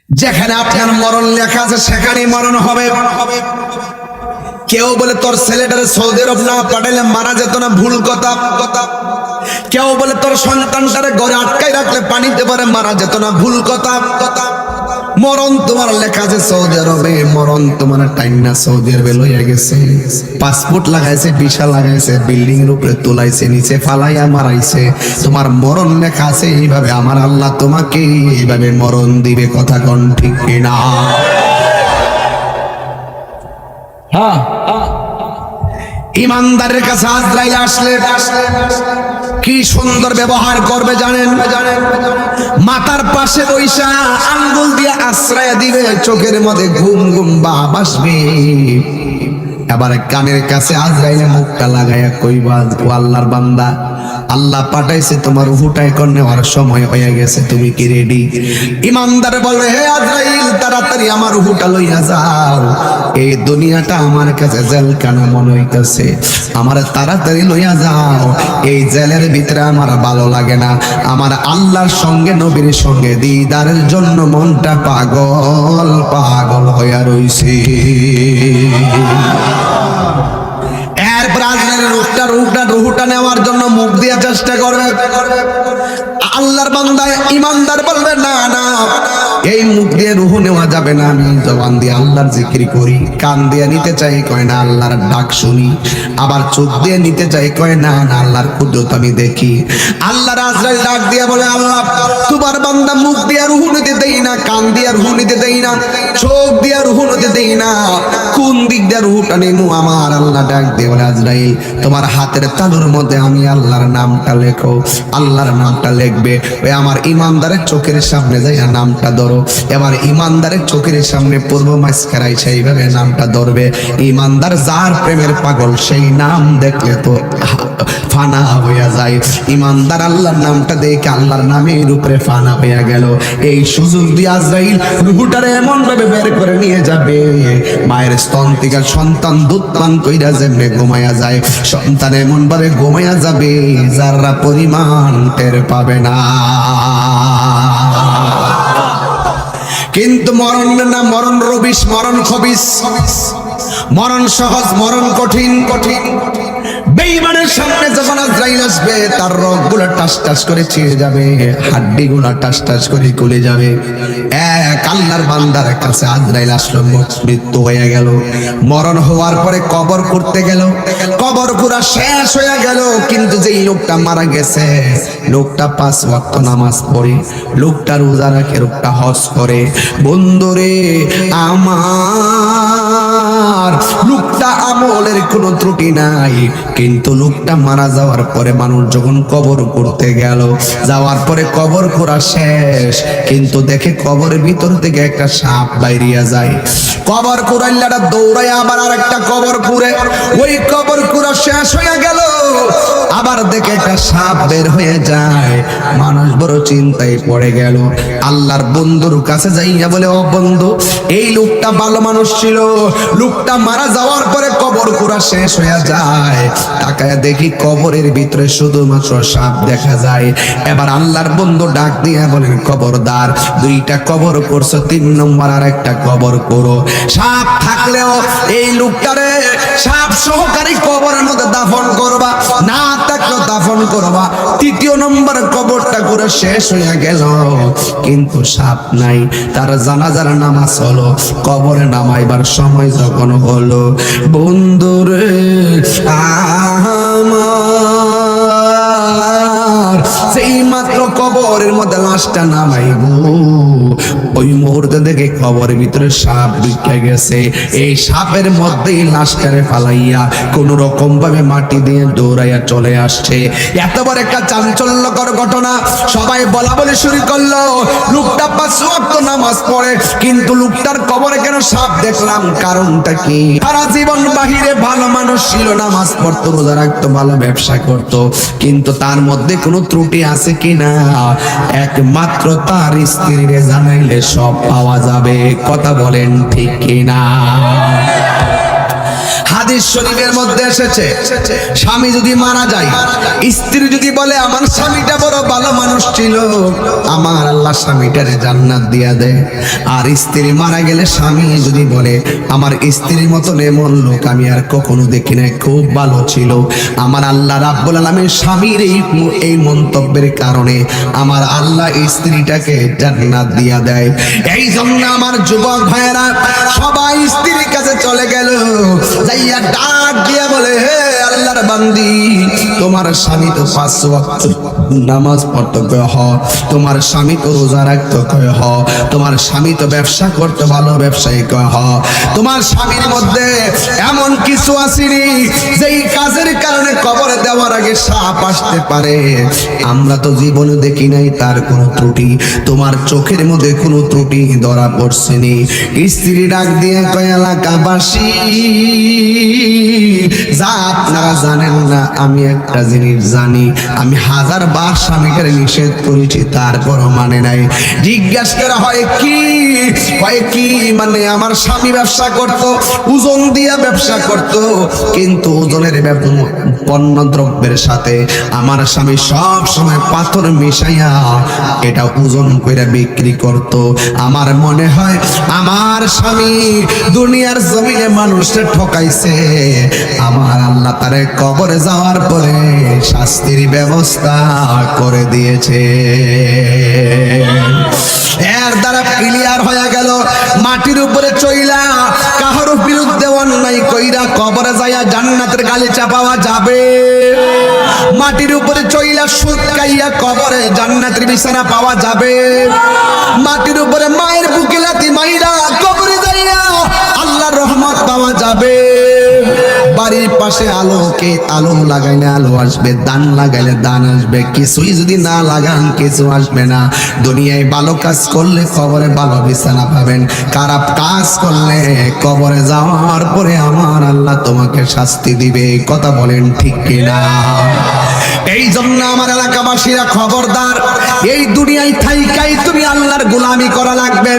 যেখানে আপনার মরণ লেখা আছে সেখানেই মরণ হবে। কেউ বলে তোর ছেলেটারে সৌদি আরব না পাঠাইলে মারা যেত না, ভুল কথা। কেউ বলে তোর সন্তানটারে ঘরে আটকাই রাখলে পানিতে পারে মারা যেত না, ভুল কথা। মরণ তোমার লেখা আছে সৌদি আরবে, মরণ তোমার টাইম না সৌদি আরবে লইয়া গেছে। পাসপোর্ট লাগাইছে, ভিসা লাগাইছে, বিল্ডিং এর উপরে তোলাইছে, নিচে ফালাইয়া মারাইছে। তোমার মরণ লেখা আছে এইভাবে, আমার আল্লাহ তোমাকে এইভাবে মরণ দিবে। কথা কোন ঠিক কিনা? হ্যাঁ, ইমানদারের কাছে আজরাইল আসলে কি সুন্দর ব্যবহার করবে জানেন? মাথার পাশে বৈশা আঙ্গুল দিয়ে আশ্রয় দিবে, চোখের মধ্যে ঘুম ঘুম ভাব আসবে। এবার কানের কাছে আজরাইলে মুখটা লাগাইয়া কইবা, ও আল্লাহর বান্দা, আল্লাহ পাঠাইছে তোমার রূহটাই করে নেওয়ার সময় হয়ে গেছে, তুমি কি রেডি? ইমানদার বলবে, হে আজরাইল, তাড়াতাড়ি আমার রূহটা লইয়া যাও, এই দুনিয়াটা আমার কাছে জেলখানা মনে হইতেছে, আমার তাড়াতাড়ি লইয়া যাও, এই জেলের ভিতরে আমার ভালো লাগে না, আমার আল্লাহর সঙ্গে নবীর সঙ্গে দিদারের জন্য মনটা পাগল পাগল হইয়া রইছে। এরপর আজরাইলের রূহটা নেওয়ার জন্য মুখ দিয়ে চেষ্টা করবে। আল্লাহর বান্দা ইমানদার বলবে, না না, এই মুখ দিয়ে রূহ নেওয়া যাবে না, আমি জবান দিয়ে আল্লাহর জিকির করি, কান দিয়ে নিতে চাই, কয় না আল্লাহর ডাক শুনি, আবার চোখ দিয়ে নিতে চাই, কয় না না আল্লাহর কুদরত আমি দেখি। আল্লাহর আজরাইল ডাক দিয়ে বলে, আল্লাহ তোমার বান্দা মুখ দিয়ে রূহ নিতে দেই না, কান দিয়ে রূহ নিতে দেই না, চোখ দিয়ে রূহ নিতে দেই না, কোন দিক দিয়ে রূহটা নেমু? আমার আল্লাহ ডাক দিয়ে বলে, আজরাইল তোমার হাতের তালুর মধ্যে আমি আল্লাহর নামটা লেখো। আল্লাহর নামটা লিখবে, ওই আমার ইমানদারের চোখের সামনে যাইয়া নামটা ধরো। এবার ইমানদারের চোখের সামনে পূর্ব মাঝখারাই সেইভাবে নামটা ধরবে। ইমানদার যার প্রেমের পাগল, সেই নাম দেখলে তো ফানা হইয়া যায়। ইমানদার আল্লাহর নামটা দেখে আল্লাহর নামের উপরে ফানা হইয়া গেল। এই সুযোগ দিয়ে আজরাইল রূহটারে এমন ভাবে বের করে নিয়ে যাবে, মায়ের স্তন থেকে সন্তান দুধ পান কইরা যেমনে ঘুমাইয়া যায়, সন্তান এমন ভাবে ঘুমাইয়া যাবে যারা পরিমাণ টের পাবে না। কিন্তু মরণ না, মরণ রবিশ, মরণ খবিস, মরণ সহজ, মরণ কঠিন কঠিন। বেঈমানের সামনে যখন আজরাইল আসবে, তার রগগুলো টাস টাস করে ছিঁড়ে যাবে, হাড্ডিগুলো টাস টাস করে খুলে যাবে। এক আল্লাহর বান্দার কাছে আজরাইল আসলো, মৃত্যু হয়ে গেল। মরণ হওয়ার পরে কবর করতে গেল, কবর করা শেষ হয়ে গেল। কিন্তু যেই লোকটা মারা গেছে, লোকটা 5 ওয়াক্ত নামাজ পড়ে, লোকটা রোজা রাখে, লোকটা হজ করে। বন্ধুরে আমার, লোকটা আমলের কোনো ত্রুটি নাই, কিন্তু লোকটা মারা যাওয়ার পরে মানুষ যখন কবর করতে গেল, যাওয়ার পরে কবর করা শেষ, কিন্তু দেখে কবরের ভিতর থেকে একটা সাপ বাইরিয়া যায়। কবর কুড়াইলাটা দৌড়ায় আবার আর একটা কবর কুড়ে, ওই কবর কুড়া শেষ হয়ে গেল, আবার দেখে একটা সাপ বের হয়ে যায়। মানুষ বড় চিন্তায় পড়ে গেল। আল্লাহর বন্ধুর কাছে যাইয়া বলে, ও বন্ধু, এই লোকটা ভালো মানুষ ছিল, লোকটা মারা যাওয়ার পরে কবর কুড়া শেষ হয়ে যায়, তাকায় দেখি কবরের ভিতরে শুধুমাত্র সাপ দেখা যায়। এবার আল্লাহর বন্ধু ডাক দিয়ে বলেন, খবরদার, 2টা কবর করছো, 3 নম্বর আর একটা কবর করো। সাপ থাকলেও এই লোকটারে সাপ সহকারী কবরের মধ্যে দাফন করবা, না থাকলেও দাফন করবা। 3য় নম্বর কবরটা করে শেষ হয়ে গেল, কিন্তু সাপ নাই। তার জানাজার নামাজ হলো, কবরে নামাইবার সময় যখন হলো, বন্ধুরে আমার, সেই মাত্র কবরের মধ্যে লাশটা নামাইব, ওই মুহূর্তে দেখে কবরের ভিতরে সাপ ঢুকে গেছে। এই সাপের মধ্যেই লাশটারে ফালাইয়া কোন রকম ভাবে মাটি দিয়ে দৌড়াইয়া চলে আসছে। এত বড় একটা চাঞ্চল্যকর ঘটনা, সবাই বলা বলে শুরু করলো, লোকটা 5 ওয়াক্ত নামাজ পড়ে, কিন্তু লোকটার কবরে কেন সাপ দেখলাম? কারণটা কি? সারা জীবন বাহিরে ভালো মানুষ ছিল, নামাজ পড়তো, রোজা রাখতো, ভালো ব্যবসা করতো, কিন্তু তার মধ্যে কোনো ত্রুটি আছে কিনা একমাত্র তার স্ত্রীরে জানাইলে সব পাওয়া যাবে। কথা বলেন ঠিক কিনা? হাদিস শরীফের মধ্যে এসেছে, স্বামী যদি মারা যায়, স্ত্রী যদি বলে আমার স্বামীটা বড় ভালো মানুষ ছিল, আমার আল্লাহ স্বামীটারে জান্নাত দিয়া দেয়। আর স্ত্রী মারা গেলে স্বামী যদি বলে আমার স্ত্রীর মতন এমন লোক আমি আর কখনো দেখি নাই, খুব ভালো ছিল, আমার আল্লাহ রাব্বুল আলামিন স্বামীর এই মন্তব্যের কারণে আমার আল্লাহ স্ত্রীটাকে জান্নাত দিয়া দেয়। এই জন্য আমার যুবক ভাইয়েরা সবাই স্ত্রীর কাছে চলে গেল, যাইয়া ডাক দিয়া বলে হে আল্লাহর বান্দি, তোমার স্বামী তো 5 ওয়াক্ত নামাজ পড়তে কয় হ, তোমার স্বামী তো রোজা রাখতে কয় হ, তোমার স্বামী তো ব্যবসা করতে ভালো ব্যবসায়ী কয় হ, তোমার স্বামীর মধ্যে এমন কিছু আসেনি যেই কাজের কারণে কবরে দেওয়ার আগে সাপ আসতে পারে, আমরা তো জীবনে দেখি নাই তার কোনো ত্রুটি, তোমার চোখের মধ্যে কোনো ত্রুটি ধরা পড়ছেনি। স্ত্রী ডাক দিয়ে কয় এলাকাবাসী, যা আপনারা জানেন না আমি একটা জিনিস জানি, আমি 1000 বার স্বামীকে নিষেধ করেছি তারপরও মানে নাই। জিজ্ঞাসা করা হয় কি? মানে আমার স্বামী ব্যবসা করত, ওজন দিয়া ব্যবসা করত, কিন্তু ওজনের পণ্য দ্রব্যের সাথে আমার স্বামী সব সময় পাথর মিশাইয়া এটা ওজন করে বিক্রি করত। আমার মনে হয় আমার স্বামী দুনিয়ার জমিনে মানুষের ঠকাইছে, আমার আল্লাহ তারে কবরে যাওয়ার পরে শাস্তির ব্যবস্থা করে দিয়েছে। এর দ্বারা ক্লিয়ার হয়ে গেল মাটির উপরে চইলা কাহার বিরুদ্ধে অন্যায় কইরা কবরে যাইয়া জান্নাতের গালিচা পাওয়া যাবে। মাটির উপরে চইলা সুদ খাইয়া কবরে জান্নাতের বিছানা পাওয়া যাবে। মাটির উপরে মায়ের বুকে লাথি মাইরা কবরে যাইয়া আল্লাহর রহমত পাওয়া যাবে। বাড়ির পাশে আলোকে আলো লাগাইলে আলো আসবে, দান লাগাইলে দান আসবে, কিছুই যদি না লাগান কিছু আসবে না। দুনিয়ায় ভালো কাজ করলে কবরে ভালো বিছানা পাবেন, খারাপ কাজ করলে কবরে যাওয়ার পরে আমার আল্লাহ তোমাকে শাস্তি দিবে। কথা বলেন ঠিক কিনা? এই জন্য আমার এলাকাবাসীরা খবরদার, এই দুনিয়ায় থাইকাই তুমি আল্লাহর গোলামি করা লাগবে,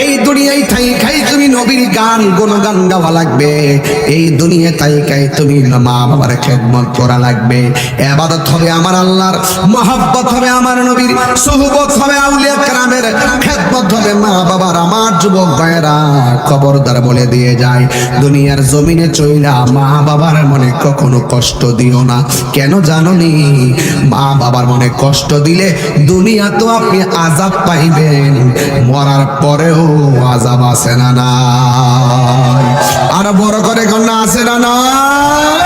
এই দুনিয়ায় থাইকাই তুমি নবীর গান গুণগান গাওয়া লাগবে, এই দুনিয়া থাইকাই তুমি মা বাবার খেদমত করা লাগবে। ইবাদত হবে আমার আল্লাহর, মহব্বত হবে আমার নবীর, সুহবত হবে আউলিয়া কেরামের, খেদমত হবে মা বাবার। আমার যুবক ভাইয়েরা খবরদার বলে দিয়ে যায়, দুনিয়ার জমিনে চইলা মা বাবার মনে কখনো কষ্ট দিও না। কেন জানোনি? মা বাবার মনে কষ্ট দিলে দুনিয়া তো আপনি আযাব পাইবেন, মরার পরেও আযাব আছে না নাই? আর বড় করে কন্যা আছে না নাই?